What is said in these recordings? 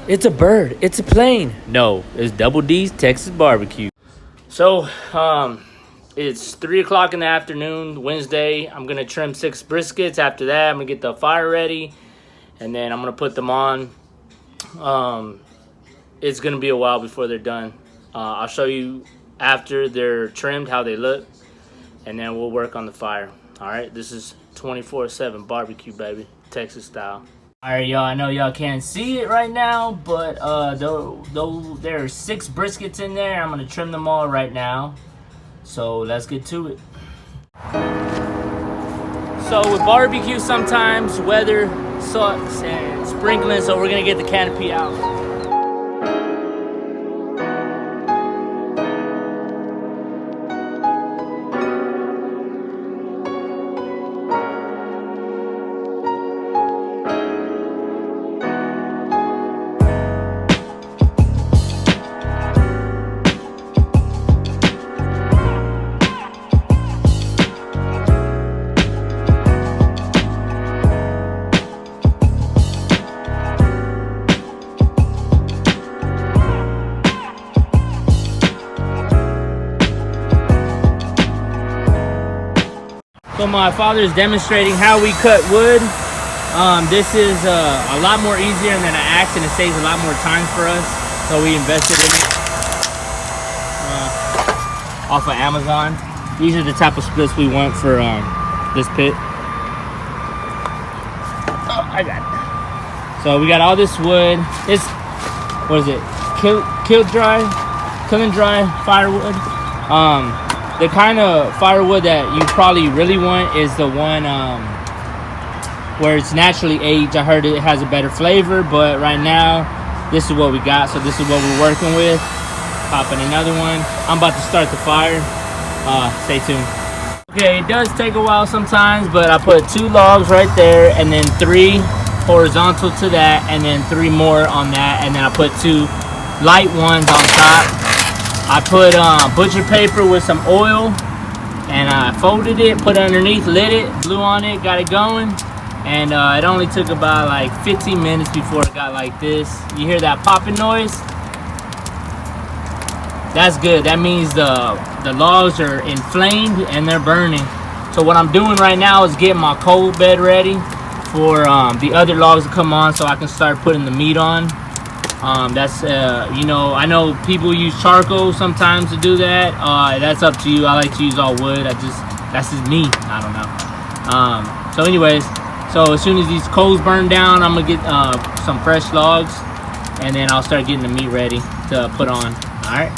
It's a bird. It's a plane. No, it's Double D's Texas Barbecue. So, it's 3 o'clock in the afternoon, Wednesday. I'm going to trim 6 briskets. After that, I'm going to get the fire ready. And then I'm going to put them on. It's going to be a while before they're done. I'll show you after they're trimmed how they look. And then we'll work on the fire. All right, this is 24/7 barbecue, baby. Texas style. All right, y'all, I know y'all can't see it right now, but though there are 6 briskets in there, I'm going to trim them all right now. So let's get to it. So with barbecue, sometimes weather sucks and sprinkling, so we're going to get the canopy out. So my father is demonstrating how we cut wood. This is a lot more easier than an axe, and it saves a lot more time for us. So we invested in it off of Amazon. These are the type of splits we want for this pit. Oh, I got it. So we got all this wood. It's, what is it? Kiln dry firewood. The kind of firewood that you probably really want is the one where it's naturally aged. I heard it has a better flavor, but right now, this is what we got. So this is what we're working with. Popping another one. I'm about to start the fire. Stay tuned. Okay, it does take a while sometimes, but I put 2 logs right there, and then 3 horizontal to that, and then 3 more on that, and then I put 2 light ones on top. I put butcher paper with some oil, and I folded it, put it underneath, lit it, blew on it, got it going, and it only took about like 15 minutes before it got like this. You hear that popping noise? That's good. That means the logs are inflamed and they're burning. So what I'm doing right now is getting my coal bed ready for the other logs to come on, so I can start putting the meat on. You know, I know people use charcoal sometimes to do that. That's up to you. I like to use all wood. That's just me. I don't know. So anyways, so as soon as these coals burn down, I'm gonna get some fresh logs, and then I'll start getting the meat ready to put on. All right.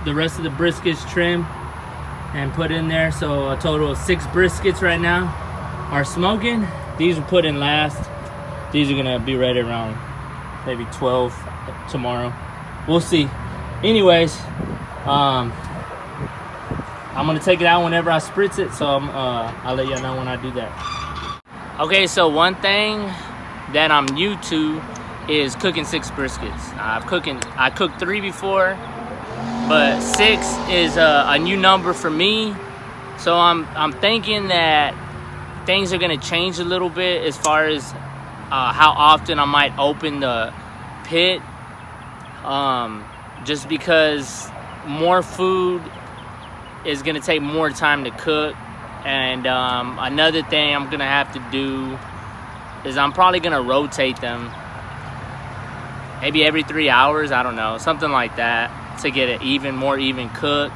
The rest of the briskets trimmed and put in there, so a total of 6 briskets right now are smoking. These were put in last. These are gonna be ready around maybe 12 tomorrow. We'll see. Anyways, I'm gonna take it out whenever I spritz it, so I'll let y'all know when I do that. Okay, so one thing that I'm new to is cooking 6 briskets. I cooked 3 before, but 6 is a new number for me. So I'm thinking that things are gonna change a little bit as far as how often I might open the pit, just because more food is gonna take more time to cook. And another thing I'm gonna have to do is I'm probably gonna rotate them maybe every 3 hours, I don't know, something like that, to get an more even cook.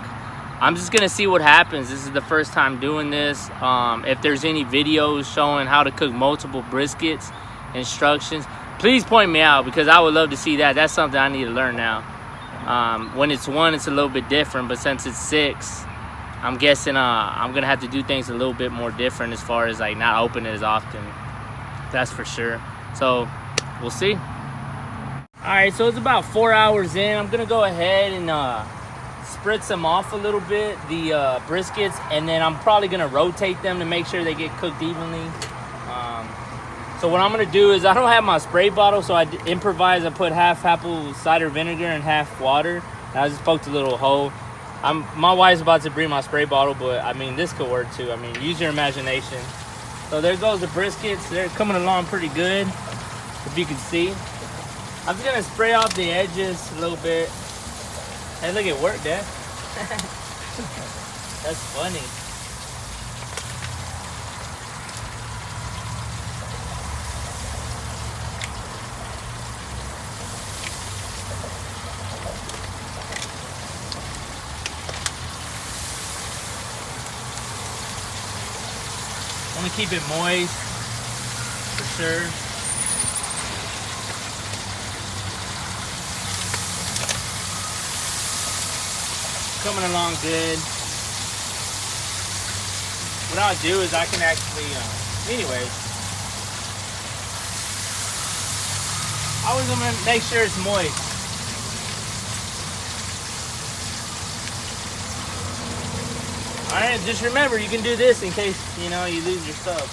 I'm just gonna see what happens. This is the first time doing this. If there's any videos showing how to cook multiple briskets, instructions, please point me out, because I would love to see that. That's something I need to learn now. When it's one, it's a little bit different, but since it's 6, I'm guessing I'm gonna have to do things a little bit more different as far as like not open it as often. That's for sure. So we'll see. All right, so it's about 4 hours in. I'm gonna go ahead and spritz them off a little bit, the briskets, and then I'm probably gonna rotate them to make sure they get cooked evenly. So what I'm gonna do is, I don't have my spray bottle, so I improvise. I put half apple cider vinegar and half water. And I just poked a little hole. My wife's about to bring my spray bottle, but I mean, this could work too. I mean, use your imagination. So there goes the briskets. They're coming along pretty good, if you can see. I'm just gonna spray off the edges a little bit. Hey, look, it worked, Dad. That's funny. I want to keep it moist, for sure. Coming along good. What I'll do is I can actually, anyways, I always want to make sure it's moist. Alright, just remember, you can do this in case, you know, you lose your stuff.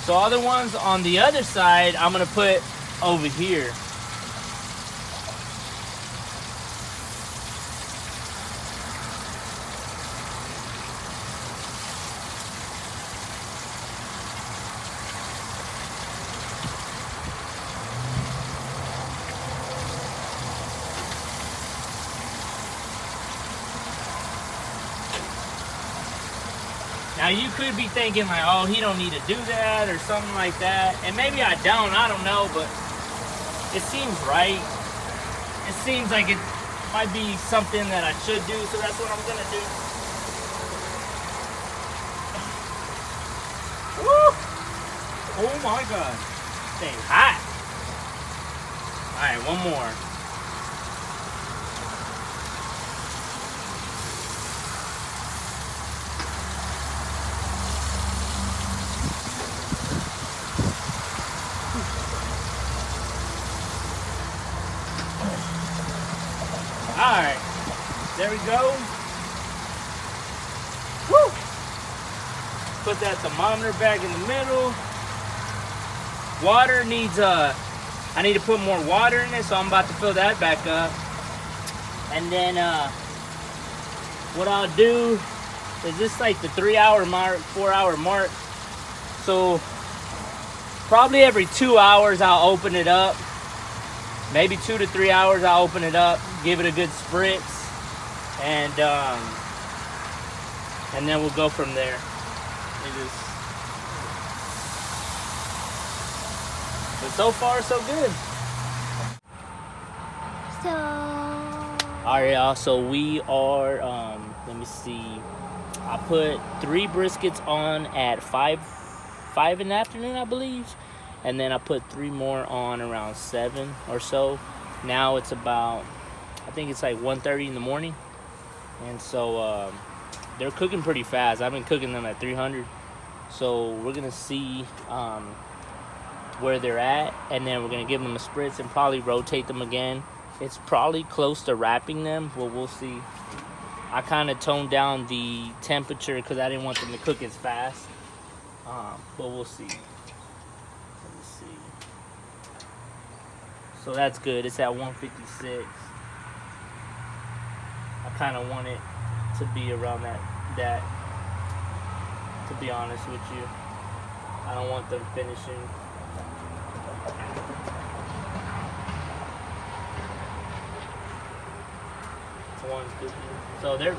So all the ones on the other side, I'm going to put over here. Now you could be thinking like, oh, he don't need to do that or something like that. And maybe I don't know, but it seems right. It seems like it might be something that I should do, so that's what I'm gonna do. Woo! Oh my God, stay hot. All right, one more. Alright, there we go. Woo! Put that thermometer back in the middle. Water needs, I need to put more water in it, so I'm about to fill that back up. And then, what I'll do is this like the 3 hour mark, 4 hour mark. So, probably every 2 hours I'll open it up. Maybe 2 to 3 hours I'll open it up, give it a good spritz, and then we'll go from there. But so far so good. Alright, y'all, so we are let me see, I put 3 briskets on at 5 in the afternoon, I believe. And then I put 3 more on around 7 or so. Now it's about, I think it's like 1:30 in the morning. And so they're cooking pretty fast. I've been cooking them at 300. So we're gonna see where they're at, and then we're gonna give them a spritz and probably rotate them again. It's probably close to wrapping them. Well, we'll see. I kind of toned down the temperature because I didn't want them to cook as fast. But we'll see. So that's good. It's at 156. I kind of want it to be around that that, to be honest with you. I don't want them finishing. It's 150. So they're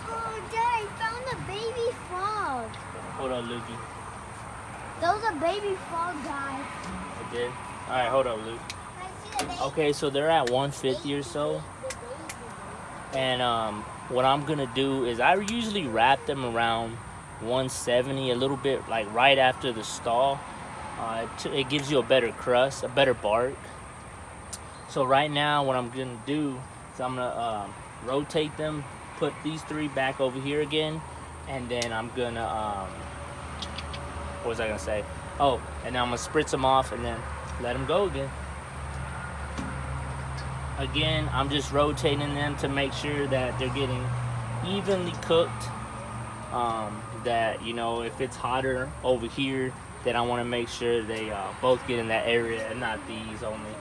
Oh, Dad, I found a baby frog. hold on, Lukey. That was a baby frog, guys. I did? Alright, hold up, Luke. Okay, so they're at 150 or so. And what I'm gonna do is I usually wrap them around 170, a little bit like right after the stall. It gives you a better crust, a better bark. So right now what I'm gonna do is I'm gonna rotate them, put these 3 back over here again, and then I'm gonna what was I gonna say? Oh, and then I'm gonna spritz them off and then let them go again. Again, I'm just rotating them to make sure that they're getting evenly cooked. That, you know, if it's hotter over here, then I want to make sure they both get in that area and not these only.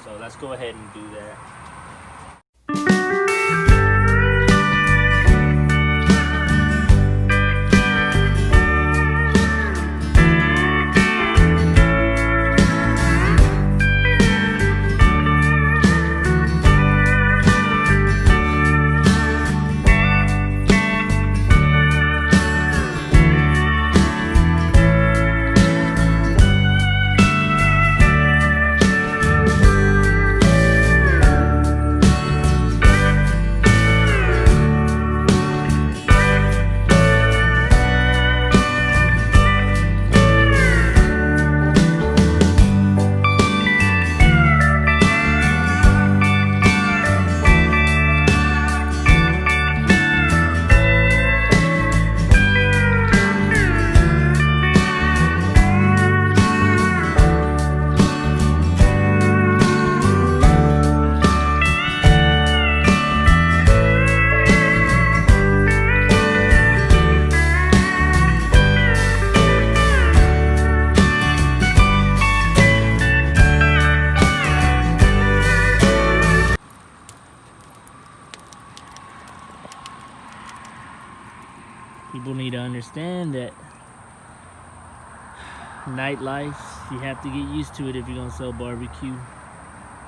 So let's go ahead and do that. People need to understand that nightlife, you have to get used to it if you're gonna sell barbecue.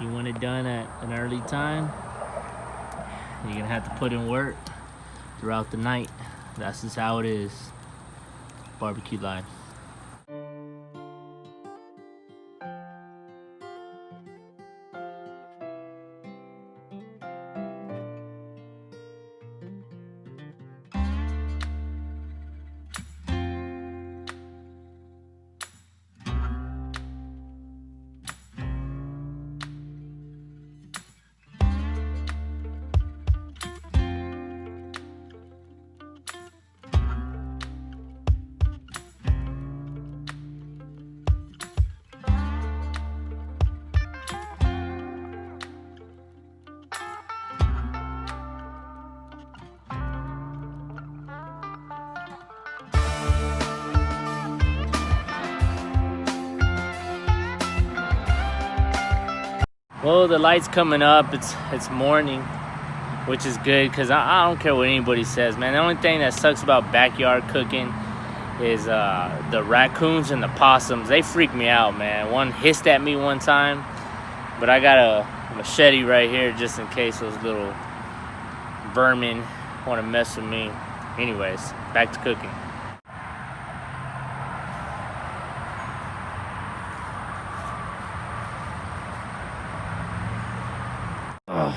You want it done at an early time, you're gonna have to put in work throughout the night. That's just how it is. Barbecue life. Well, the light's coming up. It's morning, which is good because I don't care what anybody says, man. The only thing that sucks about backyard cooking is the raccoons and the possums. They freak me out, man. One hissed at me one time, but I got a machete right here just in case those little vermin want to mess with me. Anyways, back to cooking.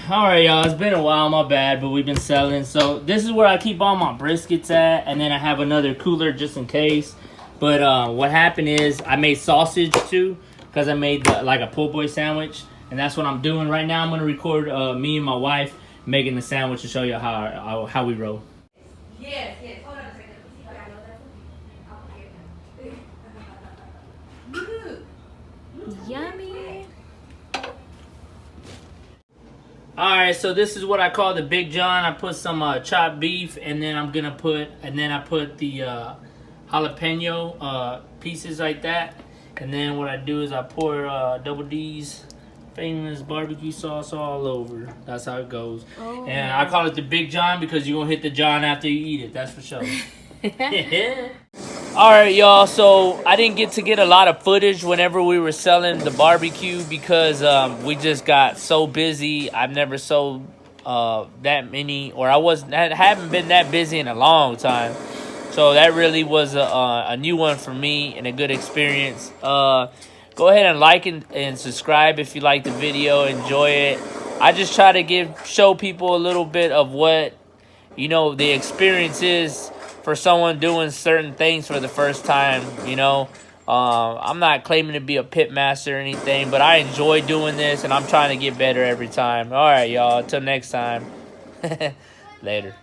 Alright, y'all, it's been a while, my bad, but we've been selling. So this is where I keep all my briskets at, and then I have another cooler just in case. But what happened is I made sausage too, because I made like a po' boy sandwich, and that's what I'm doing right now. I'm gonna record me and my wife making the sandwich to show you how we roll. Yes, yes. Hold on a second. Yummy. Alright, so this is what I call the Big John. I put some chopped beef, and then I put the jalapeno pieces like that. And then what I do is I pour Double D's famous barbecue sauce all over. That's how it goes. Oh. And I call it the Big John because you're going to hit the John after you eat it. That's for sure. Alright, y'all. So I didn't get a lot of footage whenever we were selling the barbecue because we just got so busy. I've never sold that many, or haven't been that busy in a long time. So that really was a new one for me and a good experience. Go ahead and like and subscribe if you like the video. Enjoy it. I just try to show people a little bit of what, you know, the experience is for someone doing certain things for the first time, you know. I'm not claiming to be a pit master or anything, but I enjoy doing this, and I'm trying to get better every time. All right, y'all. Until next time. Later.